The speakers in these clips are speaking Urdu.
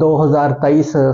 2023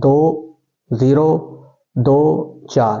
2 0 2 4,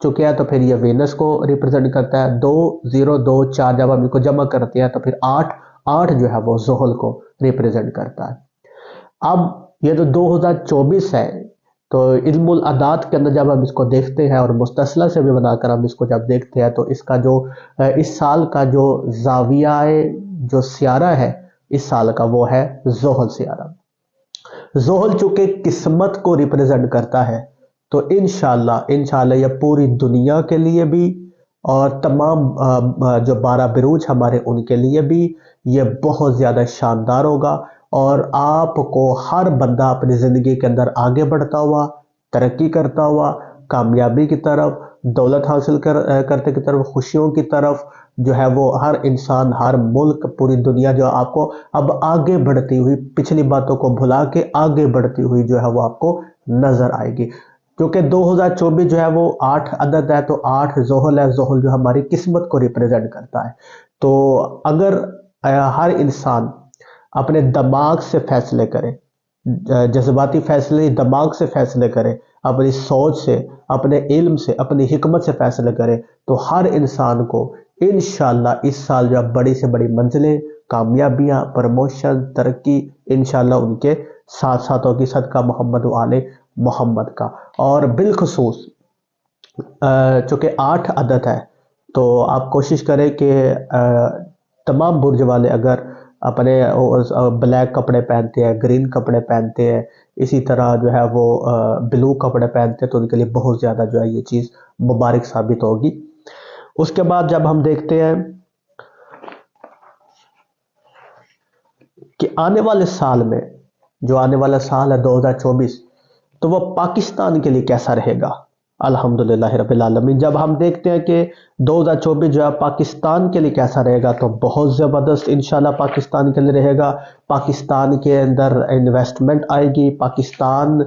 چکے ہیں تو پھر یہ وینس کو ریپرزینٹ کرتا ہے. 2 0 2 4 جب ہم ان کو جمع کرتے ہیں تو پھر 8 جو ہے وہ زحل کو ریپرزینٹ کرتا ہے. اب یہ تو 2024 ہے، تو علم العداد کے اندر جب ہم اس کو دیکھتے ہیں اور مستصلہ سے بھی بنا کر ہم اس کو جب دیکھتے ہیں تو اس کا جو اس سال کا جو زاویہ جو سیارہ ہے اس سال کا وہ ہے زحل سیارہ. زحل چونکہ قسمت کو ریپرزینٹ کرتا ہے تو انشاءاللہ یہ پوری دنیا کے لیے بھی اور تمام جو 12 بروج ہمارے ان کے لیے بھی یہ بہت زیادہ شاندار ہوگا، اور آپ کو ہر بندہ اپنی زندگی کے اندر آگے بڑھتا ہوا، ترقی کرتا ہوا، کامیابی کی طرف، دولت حاصل کرتے کی طرف، خوشیوں کی طرف جو ہے وہ ہر انسان، ہر ملک، پوری دنیا جو آپ کو اب آگے بڑھتی ہوئی، پچھلی باتوں کو بھلا کے آگے بڑھتی ہوئی جو ہے وہ آپ کو نظر آئے گی. کیونکہ 2024 جو ہے وہ 8 عدد ہے، تو 8 زحل ہے. زحل جو ہماری قسمت کو ریپرزینٹ کرتا ہے. تو اگر ہر انسان اپنے دماغ سے فیصلے کرے، جذباتی فیصلے دماغ سے فیصلے کرے، اپنی سوچ سے، اپنے علم سے، اپنی حکمت سے فیصلے کرے، تو ہر انسان کو انشاءاللہ اس سال جو بڑی سے بڑی منزلیں، کامیابیاں، پروموشن، ترقی انشاءاللہ ان کے ساتھ ساتھ ہوگی، صدقہ محمد و آل محمد کا. اور بالخصوص چونکہ 8 عدد ہے تو آپ کوشش کریں کہ تمام برج والے اگر اپنے بلیک کپڑے پہنتے ہیں، گرین کپڑے پہنتے ہیں، اسی طرح جو ہے وہ بلو کپڑے پہنتے ہیں، تو ان کے لیے بہت زیادہ جو ہے یہ چیز مبارک ثابت ہوگی. اس کے بعد جب ہم دیکھتے ہیں کہ آنے والے سال میں، جو آنے والا سال ہے 2024، تو وہ پاکستان کے لیے کیسا رہے گا. الحمدللہ رب العالمین. جب ہم دیکھتے ہیں کہ 2024 جو ہے پاکستان کے لیے کیسا رہے گا، تو بہت زبردست انشاءاللہ پاکستان کے لیے رہے گا. پاکستان کے اندر انویسٹمنٹ آئے گی، پاکستان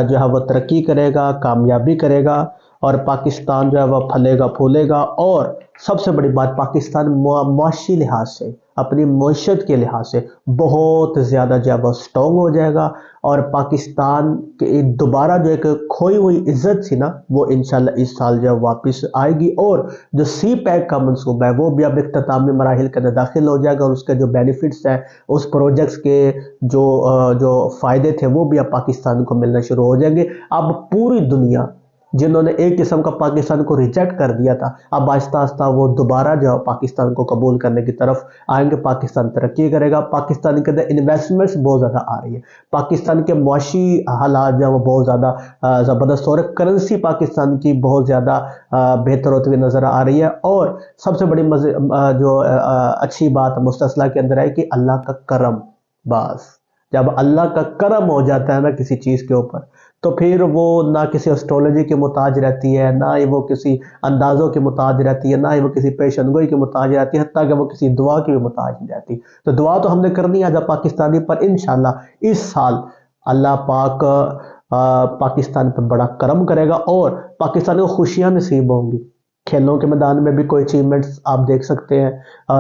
جو ہے وہ ترقی کرے گا، کامیابی کرے گا، اور پاکستان جو ہے وہ پھلے گا پھولے گا. اور سب سے بڑی بات، پاکستان معاشی لحاظ سے، اپنی معیشت کے لحاظ سے بہت زیادہ جو ہے وہ سٹرونگ ہو جائے گا. اور پاکستان کے دوبارہ جو ایک کھوئی ہوئی عزت تھی نا، وہ انشاءاللہ اس سال جو ہے واپس آئے گی. اور جو سی پیک کا منصوبہ ہے وہ بھی اب اختتامی مراحل کے اندر داخل ہو جائے گا، اور اس کے جو بینیفٹس ہیں، اس پروجیکٹس کے جو فائدے تھے وہ بھی اب پاکستان کو ملنا شروع ہو جائیں گے. اب پوری دنیا جنہوں نے ایک قسم کا پاکستان کو ریجیکٹ کر دیا تھا، اب آہستہ آہستہ وہ دوبارہ جو پاکستان کو قبول کرنے کی طرف آئیں گے. پاکستان ترقی کرے گا. پاکستان کے اندر انویسٹمنٹس بہت زیادہ آ رہی ہے. پاکستان کے معاشی حالات جو وہ بہت زیادہ زبردست ہو رہے ہیں. کرنسی پاکستان کی بہت زیادہ بہتر ہوتی ہوئی نظر آ رہی ہے. اور سب سے بڑی جو اچھی بات مستصلہ کے اندر ہے کہ اللہ کا کرم. بس جب اللہ کا کرم ہو جاتا ہے نا کسی چیز کے اوپر، تو پھر وہ نہ کسی اسٹرولوجی کے محتاج رہتی ہے، نہ ہی وہ کسی اندازوں کے محتاج رہتی ہے، نہ ہی وہ کسی پیشن گوئی کے محتاج رہتی ہے، حتیٰ کہ وہ کسی دعا کی بھی محتاج نہیں رہتی. تو دعا تو ہم نے کرنی ہے جب پاکستانی پر. انشاءاللہ اس سال اللہ پاک پاکستان پر بڑا کرم کرے گا، اور پاکستان کو خوشیاں نصیب ہوں گی. کھیلوں کے میدان میں بھی کوئی اچیومنٹس آپ دیکھ سکتے ہیں.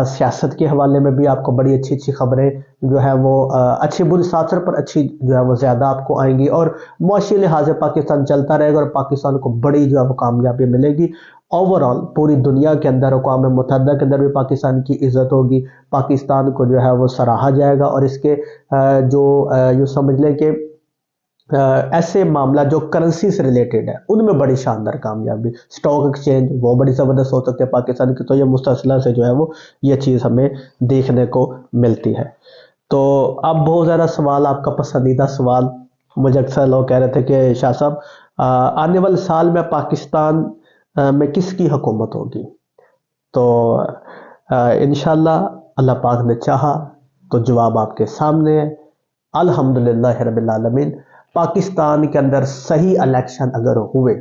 سیاست کے حوالے میں بھی آپ کو بڑی اچھی اچھی خبریں جو ہے وہ اچھی بری ساتر پر اچھی جو ہے وہ زیادہ آپ کو آئیں گی. اور معاشی لحاظ سے پاکستان چلتا رہے گا، اور پاکستان کو بڑی جو ہے وہ کامیابی ملے گی. اوورآل پوری دنیا کے اندر، اقوام متحدہ کے اندر بھی پاکستان کی عزت ہوگی. پاکستان کو جو ہے وہ سراہا جائے گا. اور اس کے جو یوں سمجھ لیں کہ ایسے معاملہ جو کرنسی سے ریلیٹڈ ہے ان میں بڑی شاندار کامیابی، سٹاک ایکسچینج وہ بڑی زبردست ہو سکتے ہیں پاکستان کی. تو یہ مستصلہ سے جو ہے وہ یہ چیز ہمیں دیکھنے کو ملتی ہے. تو اب بہت زیادہ سوال، آپ کا پسندیدہ سوال، مجھے اکثر لوگ کہہ رہے تھے کہ شاہ صاحب آنے والے سال میں پاکستان میں کس کی حکومت ہوگی. تو انشاءاللہ اللہ پاک نے چاہا تو جواب آپ کے سامنے ہے. الحمدللہ رب العالمین. پاکستان کے اندر صحیح الیکشن اگر ہوئے،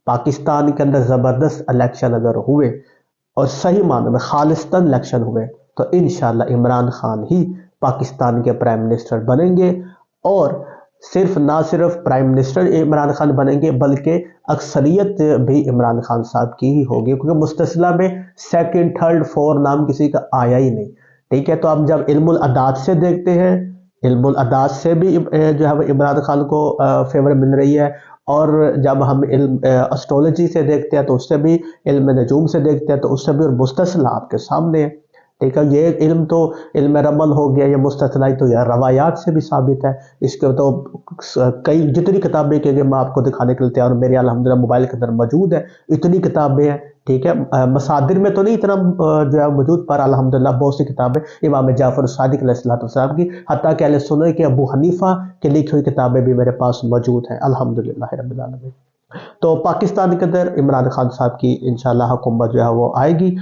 پاکستان کے اندر زبردست الیکشن اگر ہوئے، اور صحیح معنی میں خالصتاً الیکشن ہوئے، تو انشاءاللہ عمران خان ہی پاکستان کے پرائم منسٹر بنیں گے. اور نہ صرف پرائم منسٹر عمران خان بنیں گے، بلکہ اکثریت بھی عمران خان صاحب کی ہی ہوگی. کیونکہ مستصلہ میں سیکنڈ، تھرڈ، فور نام کسی کا آیا ہی نہیں. ٹھیک ہے، تو ہم جب علم العداد سے دیکھتے ہیں، علم العداد سے بھی جو ہے وہ عمران خان کو فیور مل رہی ہے. اور جب ہم علم اسٹرولوجی سے دیکھتے ہیں تو اس سے بھی، علم نجوم سے دیکھتے ہیں تو اس سے بھی، اور مستثنا آپ کے سامنے ہے، ٹھیک ہے۔ یہ علم تو علم رمل ہو گیا، یہ مستثنا تو یہ روایات سے بھی ثابت ہے۔ اس کے تو کئی جتنی کتابیں کہ میں آپ کو دکھانے کے لیے تیار ہوں، میرے الحمدللہ موبائل کے اندر موجود ہے، اتنی کتابیں ہیں، ٹھیک ہے۔ مصادر میں تو نہیں اتنا جو ہے موجود، پر الحمدللہ بہت سی کتابیں امام جعفر صادق علیہ السلام کی، حتیٰ کہ اہل سنت کے ابو حنیفہ کی لکھی ہوئی کتابیں بھی میرے پاس موجود ہیں، الحمدللہ رب العالمین۔ تو پاکستان کے اندر عمران خان صاحب کی انشاءاللہ حکومت جو ہے وہ آئے گی،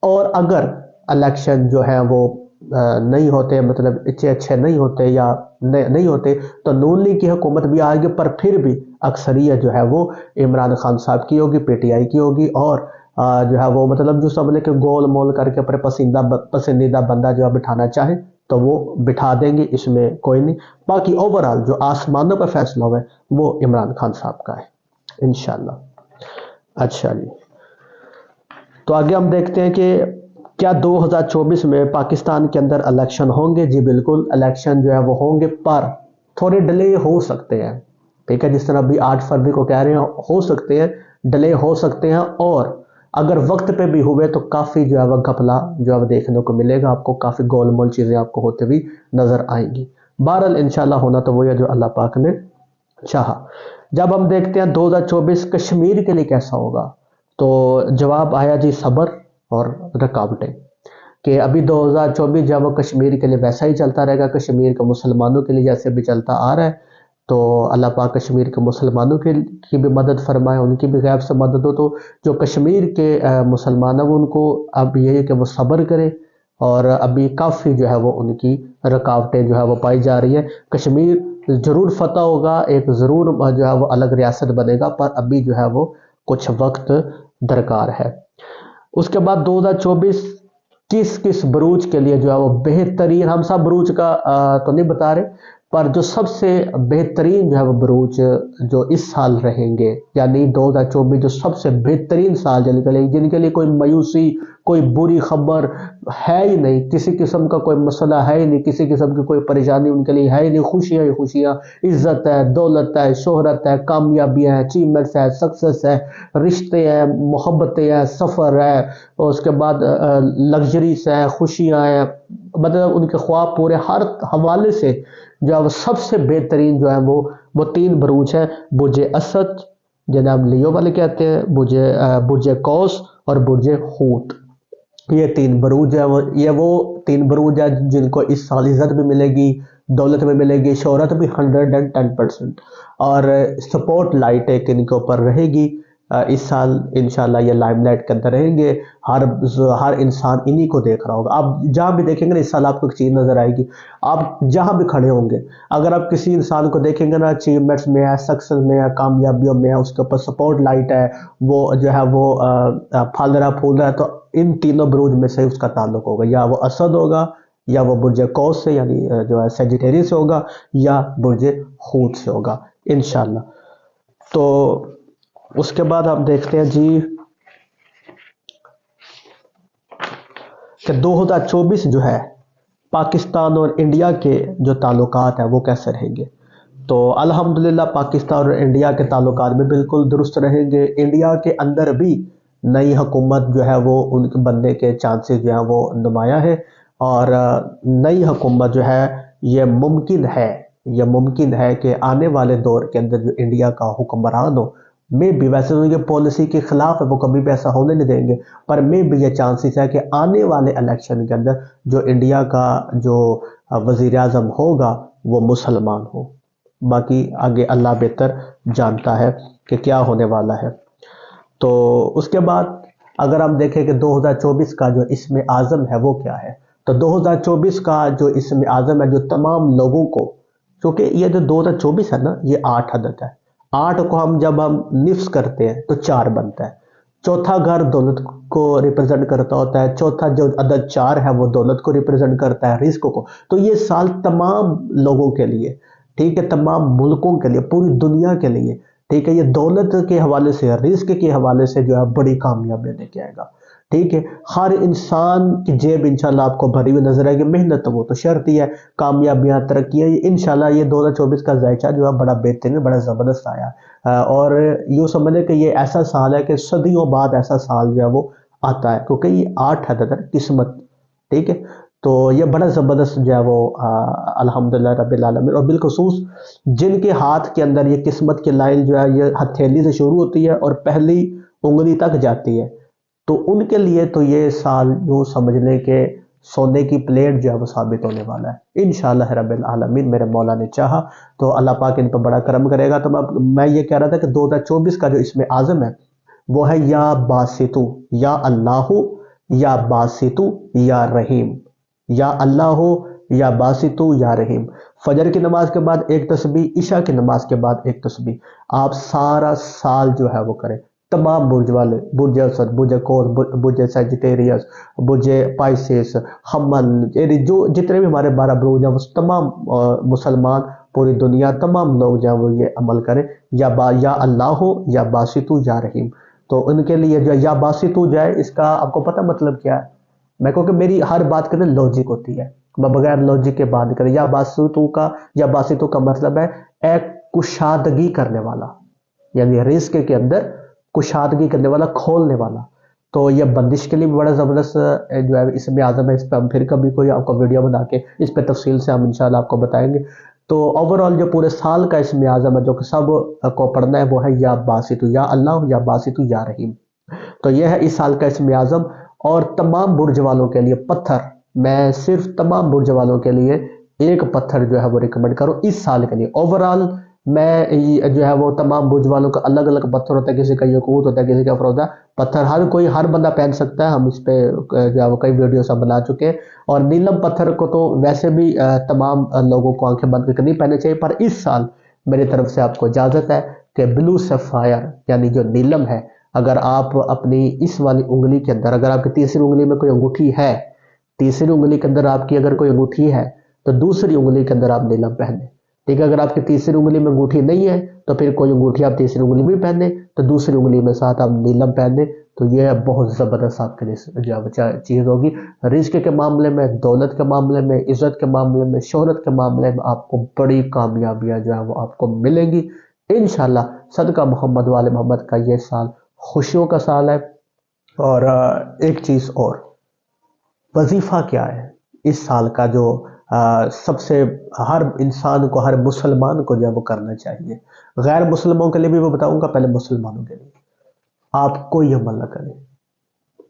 اور اگر الیکشن جو ہے وہ نہیں ہوتے، مطلب اچھے نہیں ہوتے یا نہیں ہوتے، تو نون لیگ کی حکومت بھی آئے گی، پر پھر بھی اکثریت جو ہے وہ عمران خان صاحب کی ہوگی، پی ٹی آئی کی ہوگی، اور جو ہے وہ مطلب جو سمجھ لے کہ گول مول کر کے اپنے پسندیدہ بندہ جو ہے بٹھانا چاہے تو وہ بٹھا دیں گے، اس میں کوئی نہیں۔ باقی اوورآل جو آسمانوں پہ فیصلہ ہوا ہے وہ عمران خان صاحب کا ہے انشاءاللہ۔ اچھا جی، تو آگے ہم دیکھتے ہیں کہ کیا 2024 میں پاکستان کے اندر الیکشن ہوں گے؟ جی بالکل، الیکشن جو ہے وہ ہوں گے، پر تھوڑے ڈیلے ہو سکتے ہیں، ٹھیک ہے۔ جس طرح ابھی 8 فروری کو کہہ رہے ہیں، ہو سکتے ہیں، ڈیلے ہو سکتے ہیں، اور اگر وقت پہ بھی ہوئے تو کافی جو ہے وہ گھپلا جو ہے وہ دیکھنے کو ملے گا آپ کو، کافی گول مول چیزیں آپ کو ہوتے ہوئی نظر آئیں گی۔ بہرحال انشاءاللہ ہونا تو وہی ہے جو اللہ پاک نے چاہا۔ جب ہم دیکھتے ہیں 2024 کشمیر کے لیے کیسا ہوگا، تو جواب آیا جی صبر اور رکاوٹیں، کہ ابھی 2024 جب وہ کشمیر کے لیے ویسا ہی چلتا رہے گا، کشمیر کے مسلمانوں کے لیے جیسے بھی چلتا آ رہا ہے، تو اللہ پاک کشمیر کے مسلمانوں کی بھی مدد فرمائے، ان کی بھی غیب سے مدد ہو۔ تو جو کشمیر کے مسلمان ہیں ان کو اب یہ ہے کہ وہ صبر کریں، اور ابھی کافی جو ہے وہ ان کی رکاوٹیں جو ہے وہ پائی جا رہی ہیں۔ کشمیر ضرور فتح ہوگا، ایک ضرور جو ہے وہ الگ ریاست بنے گا، پر ابھی جو ہے وہ کچھ وقت درکار ہے۔ اس کے بعد 2024 کس بروج کے لیے جو ہے وہ بہترین، ہم سب بروج کا تو نہیں بتا رہے، پر جو سب سے بہترین جو ہے وہ بروج جو اس سال رہیں گے، یعنی 2024 جو سب سے بہترین سال جن کے لیے کوئی مایوسی، کوئی بری خبر ہے ہی نہیں، کسی قسم کا کوئی مسئلہ ہے ہی نہیں، کسی قسم کی کوئی پریشانی ان کے لیے ہے ہی نہیں، خوشیاں ہی خوشیاں، عزت ہے، دولت ہے، شہرت ہے، کامیابیاں ہیں، اچیومنٹس ہے، سکسس ہے، رشتے ہیں، محبتیں ہیں، سفر ہے، اور اس کے بعد لگژریز ہے، خوشیاں ہیں، مطلب ان کے خواب پورے، ہر حوالے سے جو ہے وہ سب سے بہترین جو ہے وہ 3 بروج ہیں، برج اسد جنہیں ہم لیو والے کہتے ہیں، برج قوس اور برج حوت۔ یہ 3 بروج ہیں، یہ وہ 3 بروج ہیں جن کو اس سال عزت بھی ملے گی، دولت بھی ملے گی، شہرت بھی 110%، اور سپورٹ لائٹ ایک ان کے اوپر رہے گی۔ اس سال انشاءاللہ یہ لائم لائٹ کے اندر رہیں گے، ہر انسان انہی کو دیکھ رہا ہوگا۔ آپ جہاں بھی دیکھیں گے نا، اس سال آپ کو ایک چیز نظر آئے گی، آپ جہاں بھی کھڑے ہوں گے، اگر آپ کسی انسان کو دیکھیں گے نا، اچیومنٹس میں ہے، سکسس میں ہے، کامیابیوں میں ہے، اس کے اوپر سپورٹ لائٹ ہے، وہ جو ہے وہ پھل رہا پھول رہا ہے، تو ان تینوں بروج میں سے اس کا تعلق ہوگا، یا وہ اسد ہوگا، یا وہ برج قوس سے یعنی جو ہے سیجیٹیریس سے ہوگا، یا برج حوت سے ہوگا انشاءاللہ۔ تو اس کے بعد ہم دیکھتے ہیں جی کہ 2024 جو ہے پاکستان اور انڈیا کے جو تعلقات ہیں وہ کیسے رہیں گے۔ تو الحمدللہ پاکستان اور انڈیا کے تعلقات بھی بالکل درست رہیں گے۔ انڈیا کے اندر بھی نئی حکومت جو ہے وہ ان کے بننے کے چانسز جو ہیں وہ نمایاں ہے، اور نئی حکومت جو ہے یہ ممکن ہے کہ آنے والے دور کے اندر جو انڈیا کا حکمران ہو، میں بھی ویسے ان کی پالیسی کے خلاف ہے، وہ کبھی بھی ایسا ہونے نہیں دیں گے، پر میں بھی یہ چانسز ہے کہ آنے والے الیکشن کے اندر جو انڈیا کا جو وزیر اعظم ہوگا وہ مسلمان ہو۔ باقی آگے اللہ بہتر جانتا ہے کہ کیا ہونے والا ہے۔ تو اس کے بعد اگر ہم دیکھیں کہ 2024 کا جو اسم اعظم ہے وہ کیا ہے، تو 2024 کا جو اسم اعظم ہے، جو تمام لوگوں کو، کیونکہ یہ جو 2024 ہے نا، یہ 8 عدد ہے، 8 کو جب ہم نفس کرتے ہیں تو 4 بنتا ہے، چوتھا گھر دولت کو ریپرزنٹ کرتا ہوتا ہے، چوتھا جو عدد 4 ہے وہ دولت کو ریپرزنٹ کرتا ہے، رزق کو۔ تو یہ سال تمام لوگوں کے لیے، ٹھیک ہے، تمام ملکوں کے لیے، پوری دنیا کے لیے، ٹھیک ہے، یہ دولت کے حوالے سے، رزق کے حوالے سے جو ہے بڑی کامیابی لے کے آئے گا۔ ٹھیک ہے، ہر انسان کی جیب انشاءاللہ آپ کو بھری ہوئی نظر آئے گی، محنت تو وہ تو شرط ہی ہے، کامیابیاں ترقی ہے، انشاءاللہ یہ 2024 کا ذائقہ جو ہے بڑا بہترین، بڑا زبردست آیا، اور یوں سمجھ لیں کہ یہ ایسا سال ہے کہ صدیوں بعد ایسا سال جو ہے وہ آتا ہے، کیونکہ یہ 8 ہے در قسمت، ٹھیک ہے، تو یہ بڑا زبردست جو ہے وہ الحمدللہ رب العالمین، اور بالخصوص جن کے ہاتھ کے اندر یہ قسمت کی لائن جو ہے یہ ہتھیلی سے شروع ہوتی ہے اور پہلی انگلی تک جاتی ہے، تو ان کے لیے تو یہ سال یوں سمجھ لیں کہ سونے کی پلیٹ جو ہے وہ ثابت ہونے والا ہے انشاءاللہ رب العالمین، میرے مولا نے چاہا تو اللہ پاک ان پر بڑا کرم کرے گا۔ تو میں یہ کہہ رہا تھا کہ 2024 کا جو اسم اعظم ہے وہ ہے یا باسطو، یا اللہ، یا باسطو، یا رحیم، یا اللہ، یا باسطو، یا رحیم۔ فجر کی نماز کے بعد ایک تسبیح، عشاء کی نماز کے بعد ایک تسبیح، آپ سارا سال جو ہے وہ کریں۔ تمام برج والے، برج اسد، برج کوس، برج سیجیٹیریس، برج پائسیس، حمل، یعنی جو جتنے بھی ہمارے 12 برج ہیں وہ تمام مسلمان پوری دنیا تمام لوگ جو ہیں وہ یہ عمل کریں، یا اللہ ہو، یا باسطو، یا رحیم۔ تو ان کے لیے جو ہے یا باسطو جو ہے اس کا آپ کو پتہ مطلب کیا ہے؟ میں کہوں کہ میری ہر بات کے اندر لاجک ہوتی ہے، میں بغیر لاجک کے بات کریں۔ یا باسطو کا مطلب ہے اے کشادگی کرنے والا، یعنی رزق کے اندر کشادگی کرنے والا، کھولنے والا۔ تو یہ بندش کے لیے بھی بڑا زبردست جو ہے اسم اعظم ہے، اس پہ ہم پھر کبھی کوئی آپ کو ویڈیو بنا کے اس پہ تفصیل سے ہم انشاءاللہ آپ کو بتائیں گے۔ تو اوورآل جو پورے سال کا اسم اعظم ہے جو کہ سب کو پڑھنا ہے وہ ہے یا باسطو، یا اللہ، یا باسطو، یا رحیم۔ تو یہ ہے اس سال کا اسم اعظم، اور تمام برج والوں کے لیے پتھر، میں صرف تمام برج والوں کے لیے ایک پتھر جو ہے وہ ریکمنڈ کروں اس سال کے لیے۔ اوورآل میں جو ہے وہ تمام برج والوں کا الگ الگ پتھر ہوتا ہے، کسی کا یقوت ہوتا ہے، کسی کا افروزہ پتھر، ہر بندہ پہن سکتا ہے، ہم اس پہ جو ہے وہ کئی ویڈیوز ہم بنا چکے ہیں۔ اور نیلم پتھر کو تو ویسے بھی تمام لوگوں کو آنکھیں بند کر کے نہیں پہننے چاہیے، پر اس سال میری طرف سے آپ کو اجازت ہے کہ بلو سیفائر یعنی جو نیلم ہے، اگر آپ اپنی اس والی انگلی کے اندر، اگر آپ کی تیسری انگلی میں کوئی انگوٹھی ہے، تیسری انگلی کے اندر آپ کی اگر کوئی انگوٹھی ہے تو دوسری انگلی کے اندر آپ نیلم پہنیں، ٹھیک ہے۔ اگر آپ کی تیسری انگلی میں انگوٹھی نہیں ہے تو پھر کوئی انگوٹھی آپ تیسری انگلی میں پہنیں، تو دوسری انگلی میں ساتھ آپ نیلم پہنیں، تو یہ بہت زبردست آپ کے لیے جو چیز ہوگی۔ رزق کے معاملے میں، دولت کے معاملے میں، عزت کے معاملے میں، شہرت کے معاملے میں آپ کو بڑی کامیابیاں جو ہے وہ آپ کو ملیں گی انشاءاللہ۔ صدقہ محمد وآل محمد کا یہ سال خوشیوں کا سال ہے۔ اور ایک چیز اور، وظیفہ کیا ہے اس سال کا جو سب سے ہر انسان کو، ہر مسلمان کو جو ہے وہ کرنا چاہیے؟ غیر مسلموں کے لیے بھی میں بتاؤں گا، پہلے مسلمانوں کے لیے آپ کوئی عمل نہ کریں،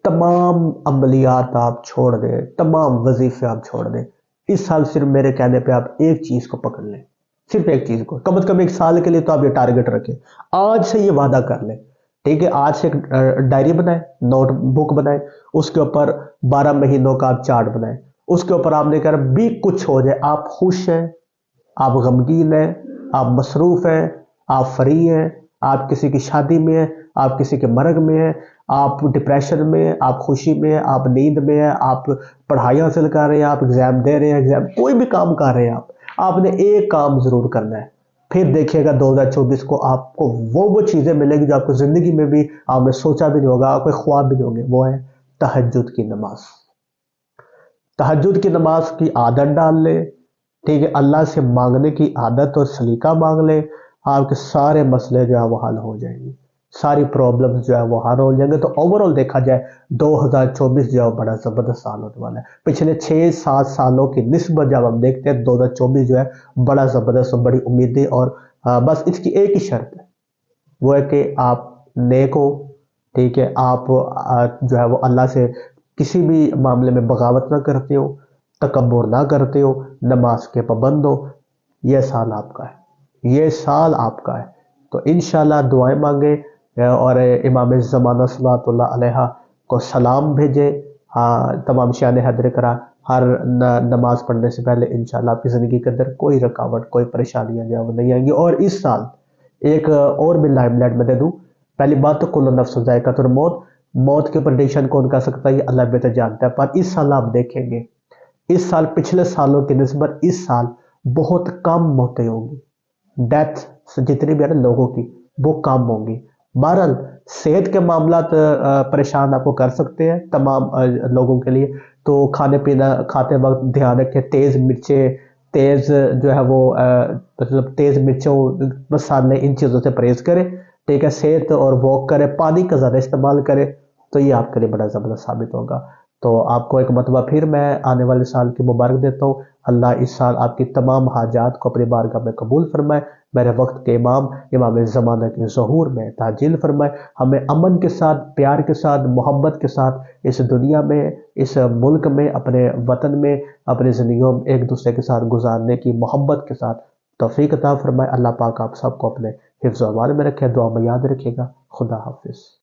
تمام عملیات آپ چھوڑ دیں، تمام وظیفے آپ چھوڑ دیں، اس سال صرف میرے کہنے پہ آپ ایک چیز کو پکڑ لیں، صرف ایک چیز کو، کم از کم ایک سال کے لیے تو آپ یہ ٹارگٹ رکھیں، آج سے یہ وعدہ کر لیں، ٹھیک ہے۔ آج سے ایک ڈائری بنائیں، نوٹ بک بنائیں، اس کے اوپر 12 مہینوں کا آپ چارٹ بنائیں، اس کے اوپر آپ نے کہا بھی کچھ ہو جائے، آپ خوش ہیں، آپ غمگین ہیں، آپ مصروف ہیں، آپ فری ہیں، آپ کسی کی شادی میں ہیں، آپ کسی کے مرگ میں ہیں، آپ ڈپریشن میں ہیں، آپ خوشی میں ہیں، آپ نیند میں ہیں، آپ پڑھائی حاصل کر رہے ہیں، آپ ایگزام دے رہے ہیں، کوئی بھی کام کر رہے ہیں، آپ نے ایک کام ضرور کرنا ہے، پھر دیکھیے گا 2024 کو آپ کو وہ چیزیں ملیں گی جو آپ کو زندگی میں بھی آپ نے سوچا بھی نہیں ہوگا، آپ کو خواب بھی نہیں ہوں گے، وہ ہے تہجد کی نماز۔ تہجد کی نماز کی عادت ڈال لیں، ٹھیک ہے، اللہ سے مانگنے کی عادت اور سلیقہ مانگ لیں، آپ کے سارے مسئلے جو ہے وہ حل ہو جائیں گے، ساری پرابلمز جو ہے وہ حل ہو جائیں گے۔ تو اوورآل دیکھا جائے 2024 جو ہے بڑا زبردست سال ہونے والا ہے، پچھلے 6-7 سالوں کی نسبت جب ہم دیکھتے ہیں 2024 جو ہے بڑا زبردست اور بڑی امیدیں، اور بس اس کی ایک ہی شرط ہے، وہ ہے کہ آپ نیک ہو، ٹھیک ہے، آپ جو ہے وہ اللہ سے کسی بھی معاملے میں بغاوت نہ کرتے ہو، تکبر نہ کرتے ہو، نماز کے پابند ہو، یہ سال آپ کا ہے، یہ سال آپ کا ہے۔ تو انشاءاللہ دعائیں مانگیں، اور امام زمانہ صلی اللہ علیہ کو سلام بھیجیں، تمام شان حیدر کرا، ہر نماز پڑھنے سے پہلے انشاءاللہ آپ کی زندگی کے اندر کوئی رکاوٹ، کوئی پریشانیاں جو ہے وہ نہیں آئیں گی۔ اور اس سال ایک اور بھی لائم لائٹ میں دے دوں، پہلی بات تو کل نفس ذائقۃ الموت، موت کے پریڈکشن کون کر سکتا ہے؟ یہ اللہ بہتر جانتا ہے، پر اس سال آپ دیکھیں گے، اس سال پچھلے سالوں کی نسبت اس سال بہت کم موتیں ہوں گی، ڈیتھ جتنی بھی ہے نا لوگوں کی وہ کم ہوں گی، بہرحال صحت کے معاملات پریشان آپ کو کر سکتے ہیں تمام لوگوں کے لیے، تو کھانے پینا کھاتے وقت دھیان رکھیں، تیز مرچیں، تیز جو ہے وہ مطلب تیز مرچوں، مسالے، ان چیزوں سے پرہیز کریں، ٹھیک ہے، صحت اور واک کریں، پانی کا زیادہ استعمال کریں، تو یہ آپ کے لیے بڑا زبردست ثابت ہوگا۔ تو آپ کو ایک مرتبہ پھر میں آنے والے سال کی مبارک دیتا ہوں۔ اللہ اس سال آپ کی تمام حاجات کو اپنی بارگاہ میں قبول فرمائے، میرے وقت کے امام امام زمانہ کے ظہور میں تعجیل فرمائے، ہمیں امن کے ساتھ، پیار کے ساتھ، محبت کے ساتھ اس دنیا میں، اس ملک میں، اپنے وطن میں، اپنی زندگیوں میں ایک دوسرے کے ساتھ گزارنے کی محبت کے ساتھ توفیق عطا فرمائے۔ اللہ پاک آپ سب کو اپنے حفظ و امان میں رکھے، دعا میں یاد رکھے گا۔ خدا حافظ۔